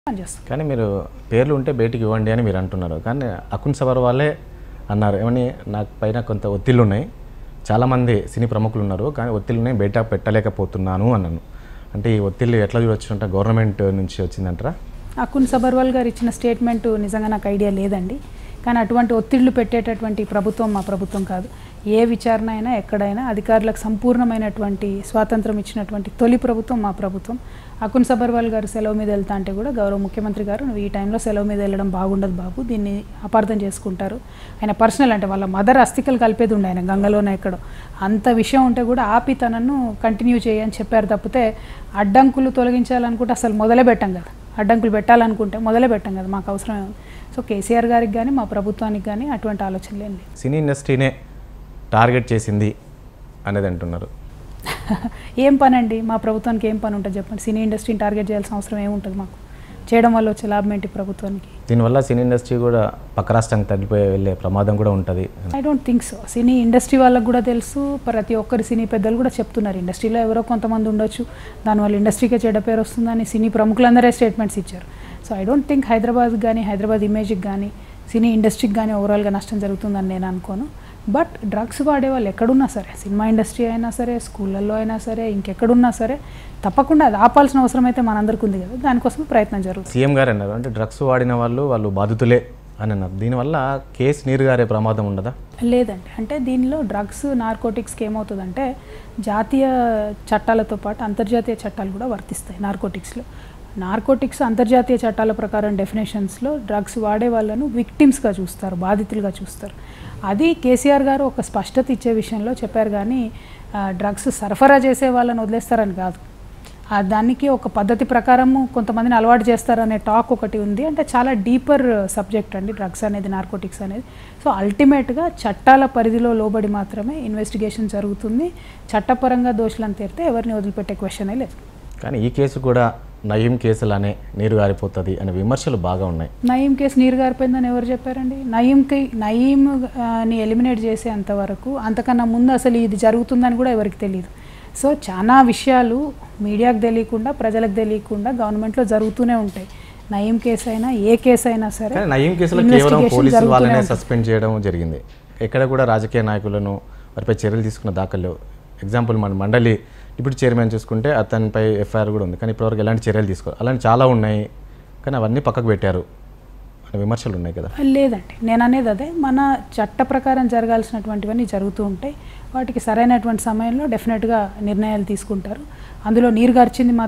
పనిచేస్తాం. కానీ మీరు పేర్లు ఉంటే బయటికి ఇవ్వండి అని మీరు అంటున్నారు. కానీ అకున్ సబర్ వాళ్ళే అన్నారు ఏమని, నాకు పైన కొంత ఒత్తిళ్ళు ఉన్నాయి, చాలామంది సినీ ప్రముఖులు ఉన్నారు, కానీ ఒత్తిళ్ళు ఉన్నాయి, బయట పెట్టలేకపోతున్నాను అన్నాను. అంటే ఈ ఒత్తిళ్ళు ఎట్లా చూడొచ్చు అంటే గవర్నమెంట్ నుంచి వచ్చిందంటారా? అకున్ సబర్వాల్ గారు ఇచ్చిన స్టేట్మెంట్ నిజంగా నాకు ఐడియా లేదండి. కానీ అటువంటి ఒత్తిళ్లు పెట్టేటటువంటి ప్రభుత్వం మా ప్రభుత్వం కాదు. ఏ విచారణ అయినా ఎక్కడైనా అధికారులకు సంపూర్ణమైనటువంటి స్వాతంత్రం ఇచ్చినటువంటి తొలి ప్రభుత్వం మా ప్రభుత్వం. అకున్ సబర్వాల్ గారు సెలవు మీద వెళ్తా అంటే కూడా గౌరవ ముఖ్యమంత్రి గారు, నువ్వు ఈ టైంలో సెలవు మీద వెళ్ళడం బాగుండదు బాబు, దీన్ని అపార్థం చేసుకుంటారు. ఆయన పర్సనల్ అంటే వాళ్ళ మదర్ అస్థికలు కలిపేది ఉండే ఆయన గంగలోనే ఎక్కడో, అంత విషయం ఉంటే కూడా ఆపి తనను కంటిన్యూ చేయని చెప్పారు తప్పితే అడ్డంకులు తొలగించాలనుకుంటే అసలు మొదలే పెట్టాం కదా, అడ్డంకులు పెట్టాలనుకుంటే మొదలే పెట్టాం కదా, మాకు అవసరమే ఉంది. సో కేసీఆర్ గారికి కానీ మా ప్రభుత్వానికి కానీ అటువంటి ఆలోచనలు ఏం లేవు. సినీ ఇండస్ట్రీనే టార్గెట్ చేసింది అనేది అంటున్నారు. ఏం పని అండి, మా ప్రభుత్వానికి ఏం పని ఉంటుంది చెప్పండి? సినీ ఇండస్ట్రీని టార్గెట్ చేయాల్సిన అవసరం ఏముంటుంది మాకు? చేయడం వల్ల వచ్చే లాభం ఏంటి ప్రభుత్వానికి? దీనివల్ల సినీ ఇండస్ట్రీ కూడా పక్క రాష్ట్రానికి తగ్గిపోయే వెళ్ళే ప్రమాదం కూడా ఉంటుంది. I don't think so. Cine industry వాళ్ళకు కూడా తెలుసు, ప్రతి ఒక్కరి సినీ పెద్దలు కూడా చెప్తున్నారు, ఇండస్ట్రీలో ఎవరో కొంతమంది ఉండొచ్చు, దానివల్ల ఇండస్ట్రీకే చెడ్డ పేరు వస్తుందని సినీ ప్రముఖులందరే స్టేట్మెంట్స్ ఇచ్చారు. So I don't think Hyderabad కానీ హైదరాబాద్ ఇమేజ్కి కానీ సినీ ఇండస్ట్రీకి కానీ ఓవరాల్గా నష్టం జరుగుతుందని నేను అనుకోను. బట్ డ్రగ్స్ వాడే వాళ్ళు ఎక్కడున్నా సరే, సినిమా ఇండస్ట్రీ అయినా సరే, స్కూళ్ళల్లో అయినా సరే, ఇంకెక్కడున్నా సరే తప్పకుండా అది ఆపాల్సిన అవసరం అయితే మనందరికీ ఉంది కదా, దానికోసం ప్రయత్నం జరుగుతుంది. సీఎం గారు అన్నారు అంటే డ్రగ్స్ వాడిన వాళ్ళు బాధితులే అని అన్నారు. దీనివల్ల కేసు నీరుగారే ప్రమాదం ఉండదా? లేదండి, అంటే దీనిలో డ్రగ్స్ నార్కోటిక్స్కి ఏమవుతుందంటే జాతీయ చట్టాలతో పాటు అంతర్జాతీయ చట్టాలు కూడా వర్తిస్తాయి. నార్కోటిక్స్ అంతర్జాతీయ చట్టాల ప్రకారం డెఫినేషన్స్లో డ్రగ్స్ వాడే వాళ్ళను విక్టిమ్స్గా చూస్తారు, బాధితులుగా చూస్తారు. అది కేసీఆర్ గారు ఒక స్పష్టత ఇచ్చే విషయంలో చెప్పారు, కానీ డ్రగ్స్ సరఫరా చేసే వాళ్ళని వదిలేస్తారని కాదు. దానికి ఒక పద్ధతి ప్రకారము కొంతమందిని అలవాటు చేస్తారనే టాక్ ఒకటి ఉంది. అంటే చాలా డీపర్ సబ్జెక్ట్ అండి డ్రగ్స్ అనేది, నార్కోటిక్స్ అనేది. సో అల్టిమేట్గా చట్టాల పరిధిలో లోబడి మాత్రమే ఇన్వెస్టిగేషన్ జరుగుతుంది. చట్టపరంగా దోషులను తీరితే ఎవరిని వదిలిపెట్టే క్వశ్చనే లేదు. కానీ ఈ కేసు కూడా నయీం కేసులానే నీరు గారిపోతుంది అనే విమర్శలు బాగా ఉన్నాయి. నయీం కేసు నీరు గారిపోయిందని ఎవరు చెప్పారండి? నయీంని ఎలిమినేట్ చేసేంతవరకు, అంతకన్నా ముందు అసలు ఇది జరుగుతుందని కూడా ఎవరికి తెలియదు. సో చాలా విషయాలు మీడియాకు తెలియకుండా, ప్రజలకు తెలియకుండా గవర్నమెంట్లో జరుగుతూనే ఉంటాయి. నయీం కేసు అయినా ఏ కేసు అయినా సరే, నయీం కేసులో కేవలం పోలీసులు వాళ్ళనే సస్పెండ్ చేయడం జరిగింది. ఎక్కడ కూడా రాజకీయ నాయకులను వారిపై చర్యలు తీసుకున్న దాఖలు. ఎగ్జాంపుల్ మన మండలి డిప్యూటీ చైర్మన్ చూసుకుంటే అతనిపై ఎఫ్ఐఆర్ కూడా ఉంది, కానీ ఇప్పటివరకు ఎలాంటి చర్యలు తీసుకోవాలి, అలాంటి చాలా ఉన్నాయి, కానీ అవన్నీ పక్కకు పెట్టారు అనే విమర్శలు ఉన్నాయి కదా. లేదండి, నేను అనేది అదే, మన చట్ట ప్రకారం జరగాల్సినటువంటివన్నీ జరుగుతూ ఉంటాయి. వాటికి సరైనటువంటి సమయంలో డెఫినెట్గా నిర్ణయాలు తీసుకుంటారు. అందులో నీరు గార్చింది మాత్రం